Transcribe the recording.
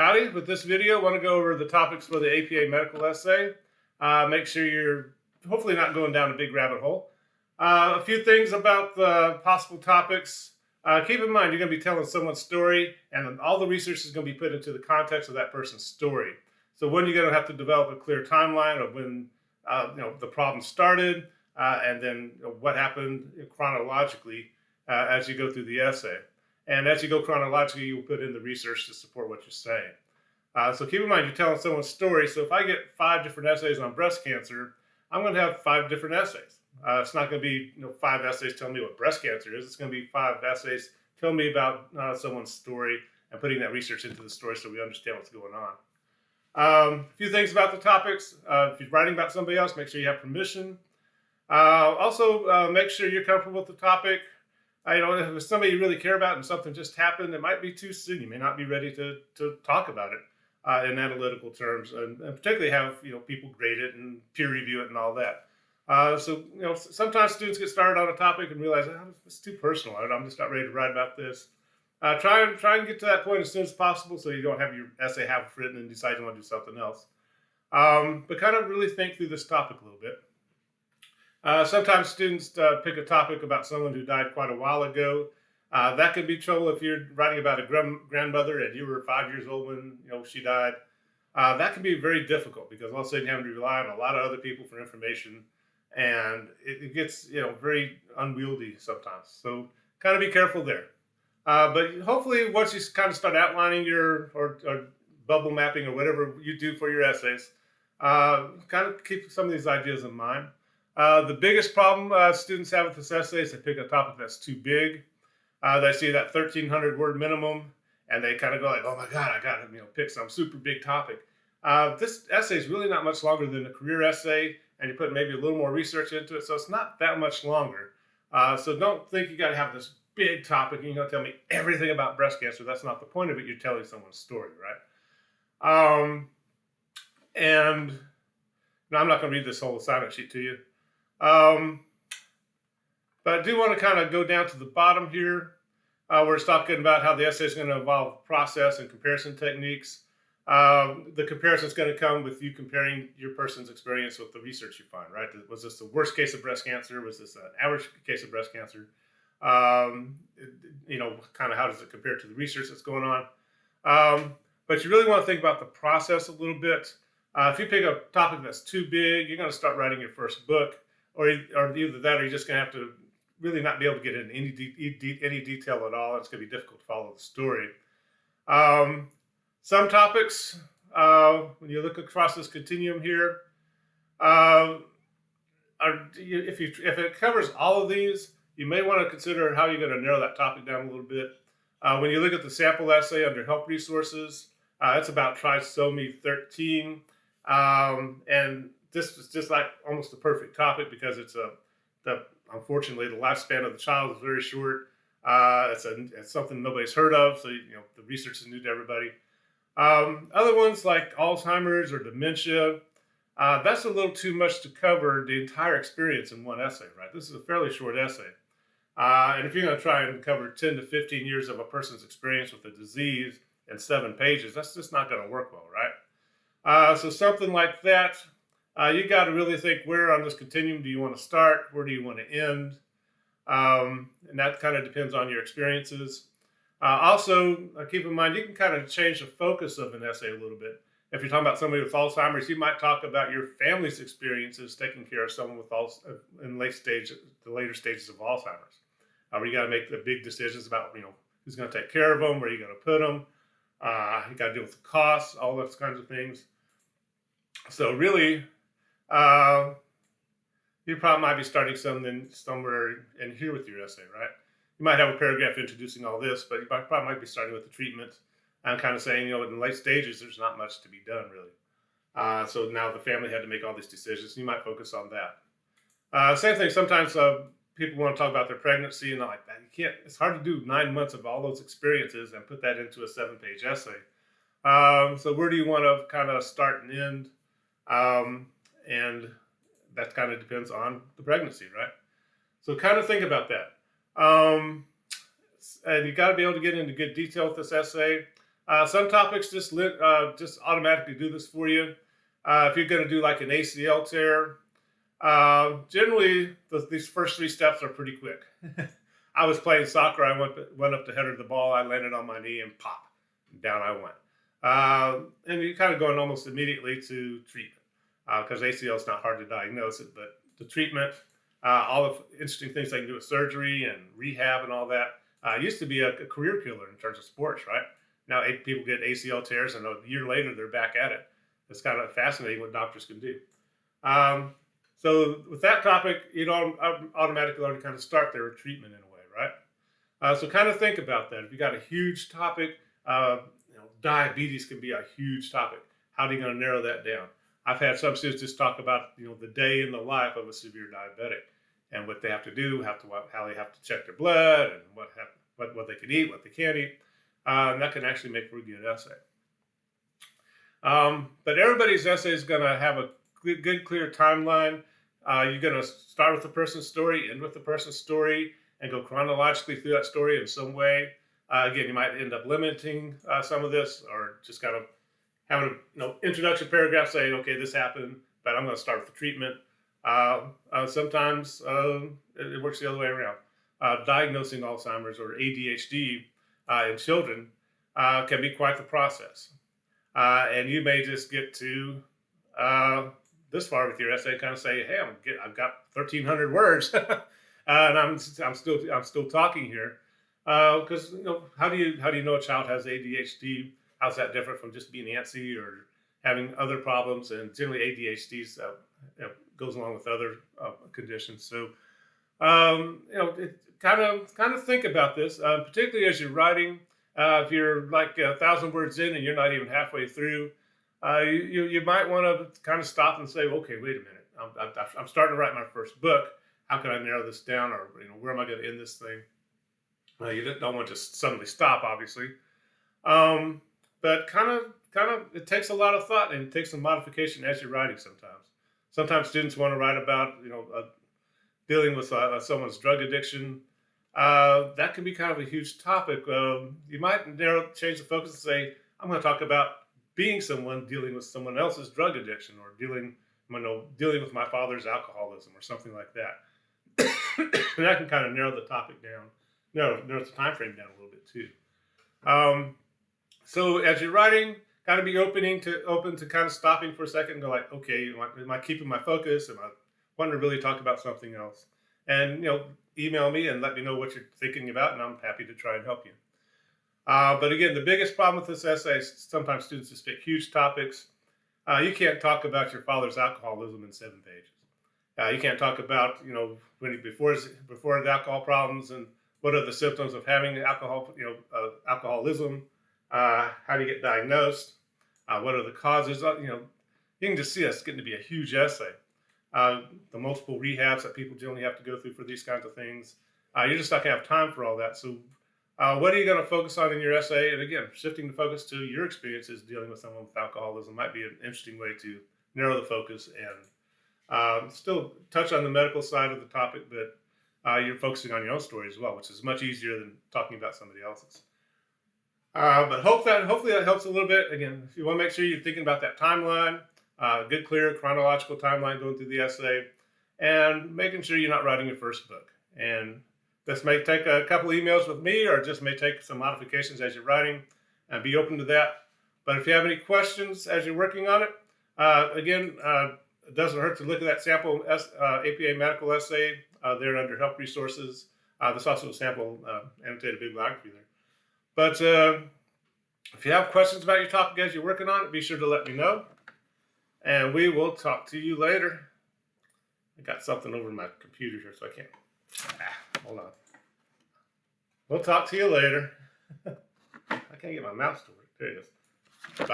Howdy, with this video, I want to go over the topics for the APA medical essay. Make sure you're hopefully not going down a big rabbit hole. A few things about the possible topics. Keep in mind, you're going to be telling someone's story, and all the research is going to be put into the context of that person's story. So when you're going to have to develop a clear timeline of when the problem started, and then what happened chronologically as you go through the essay. And as you go chronologically, you'll put in the research to support what you're saying. So keep in mind, you're telling someone's story. So if I get 5 different essays on breast cancer, I'm going to have 5 different essays. It's not going to be 5 essays telling me what breast cancer is. It's going to be 5 essays telling me about someone's story and putting that research into the story so we understand what's going on. A few things about the topics. If you're writing about somebody else, make sure you have permission. Also, make sure you're comfortable with the topic. If it's somebody you really care about and something just happened, it might be too soon. You may not be ready to talk about it in analytical terms, and particularly have people grade it and peer review it and all that. Sometimes students get started on a topic and realize it's too personal. I'm just not ready to write about this. Try and get to that point as soon as possible, so you don't have your essay half written and decide you want to do something else. But kind of really think through this topic a little bit. Sometimes students pick a topic about someone who died quite a while ago. That could be trouble if you're writing about a grandmother and you were 5 years old when she died. That can be very difficult because all of a sudden you have to rely on a lot of other people for information, and it gets very unwieldy sometimes. So kind of be careful there. But hopefully, once you kind of start outlining or bubble mapping or whatever you do for your essays, kind of keep some of these ideas in mind. The biggest problem students have with this essay is they pick a topic that's too big. They see that 1,300 word minimum, and they kind of go like, "Oh my God, I got to pick some super big topic." This essay is really not much longer than a career essay, and you put maybe a little more research into it, so it's not that much longer. So don't think you got to have this big topic and you're going to tell me everything about breast cancer. That's not the point of it. You're telling someone's story, right? And no, I'm not going to read this whole assignment sheet to you. But I do want to kind of go down to the bottom here, where it's talking about how the essay is going to involve process and comparison techniques. The comparison is going to come with you comparing your person's experience with the research you find, right? Was this the worst case of breast cancer? Was this an average case of breast cancer? Kind of how does it compare to the research that's going on? But you really want to think about the process a little bit. If you pick a topic that's too big, you're going to start writing your first book, or either that, or you're just going to have to really not be able to get into any detail at all. It's going to be difficult to follow the story. Some topics, when you look across this continuum here, if it covers all of these, you may want to consider how you're going to narrow that topic down a little bit. When you look at the sample essay under help resources, it's about trisomy 13. And this is just like almost the perfect topic because unfortunately the lifespan of the child is very short. It's something nobody's heard of, so the research is new to everybody. Other ones like Alzheimer's or dementia, that's a little too much to cover the entire experience in one essay, right? This is a fairly short essay. And if you're going to try and cover 10 to 15 years of a person's experience with the disease in 7 pages, that's just not going to work well, right? So something like that, you got to really think, where on this continuum do you want to start? Where do you want to end? And that kind of depends on your experiences. Also, keep in mind, you can kind of change the focus of an essay a little bit. If you're talking about somebody with Alzheimer's, you might talk about your family's experiences taking care of someone with in the later stages of Alzheimer's. Where you got to make the big decisions about who's going to take care of them, where you're going to put them. You got to deal with the costs, all those kinds of things. So really, you probably might be starting something somewhere in here with your essay, right? You might have a paragraph introducing all this, but you probably might be starting with the treatment and kind of saying, in late stages, there's not much to be done, really. So now the family had to make all these decisions. You might focus on that. Same thing, sometimes people want to talk about their pregnancy and like that. It's hard to do 9 months of all those experiences and put that into a 7-page essay. So where do you want to kind of start and end? And that kind of depends on the pregnancy, right? So kind of think about that. And you got to be able to get into good detail with this essay. Some topics just automatically do this for you. If you're going to do like an ACL tear, generally these first three steps are pretty quick. I was playing soccer. I went up to header the ball. I landed on my knee and pop, down I went. And you're kind of going almost immediately to treatment because ACL is not hard to diagnose it, but the treatment, all the interesting things they can do with surgery and rehab and all that. Used to be a career killer in terms of sports, right? Now people get ACL tears, and a year later they're back at it. It's kind of fascinating what doctors can do. So with that topic, you don't automatically already kind of start their treatment in a way, right? So kind of think about that. If you got a huge topic, diabetes can be a huge topic. How are you going to narrow that down? I've had some students just talk about the day in the life of a severe diabetic and what they have to do, how they have to check their blood, and what they can eat, what they can't eat. And that can actually make for a good essay. But everybody's essay is going to have a good, clear timeline. You're going to start with the person's story, end with the person's story, and go chronologically through that story in some way. Again, you might end up limiting some of this, or just kind of having an introduction paragraph saying, okay, this happened, but I'm going to start with the treatment. Sometimes it works the other way around. Diagnosing Alzheimer's or ADHD in children can be quite the process. And you may just get to this far with your essay, kind of say, "Hey, I've got 1,300 words, and I'm still talking here." Because how do you know a child has ADHD? How's that different from just being antsy or having other problems? And generally, ADHD goes along with other conditions. So, it kind of think about this, particularly as you're writing. If you're like 1,000 words in and you're not even halfway through, you might want to kind of stop and say, okay, wait a minute. I'm starting to write my first book. How can I narrow this down, or where am I going to end this thing? You don't want to just suddenly stop, obviously, but kind of it takes a lot of thought and it takes some modification as you're writing. Sometimes students want to write about dealing with someone's drug addiction. That can be kind of a huge topic. You might change the focus and say, I'm going to talk about being someone dealing with someone else's drug addiction, or dealing with my father's alcoholism, or something like that. And that can kind of narrow the topic down. Narrows the time frame down a little bit too. So as you're writing, kind of be open to kind of stopping for a second and go like, okay, am I keeping my focus? Am I wanting to really talk about something else? And email me and let me know what you're thinking about, and I'm happy to try and help you. But again, the biggest problem with this essay is sometimes students just pick huge topics. You can't talk about your father's alcoholism in 7 pages. You can't talk about before the alcohol problems and what are the symptoms of having alcoholism. How do you get diagnosed? What are the causes? You can just see it's getting to be a huge essay. The multiple rehabs that people generally have to go through for these kinds of things. You're just not going to have time for all that. So what are you going to focus on in your essay? And again, shifting the focus to your experiences dealing with someone with alcoholism might be an interesting way to narrow the focus and still touch on the medical side of the topic, but you're focusing on your own story as well, which is much easier than talking about somebody else's. But hopefully that helps a little bit. Again, if you want to make sure you're thinking about that timeline, good, clear, chronological timeline going through the essay, and making sure you're not writing your first book. And this may take a couple emails with me, or just may take some modifications as you're writing, and be open to that. But if you have any questions as you're working on it, again, it doesn't hurt to look at that sample APA medical essay there under help resources. There's also a sample annotated bibliography there. But if you have questions about your topic as you're working on it, be sure to let me know. And we will talk to you later. I got something over my computer here, so I can't. Hold on. We'll talk to you later. I can't get my mouse to work. There it is. Bye.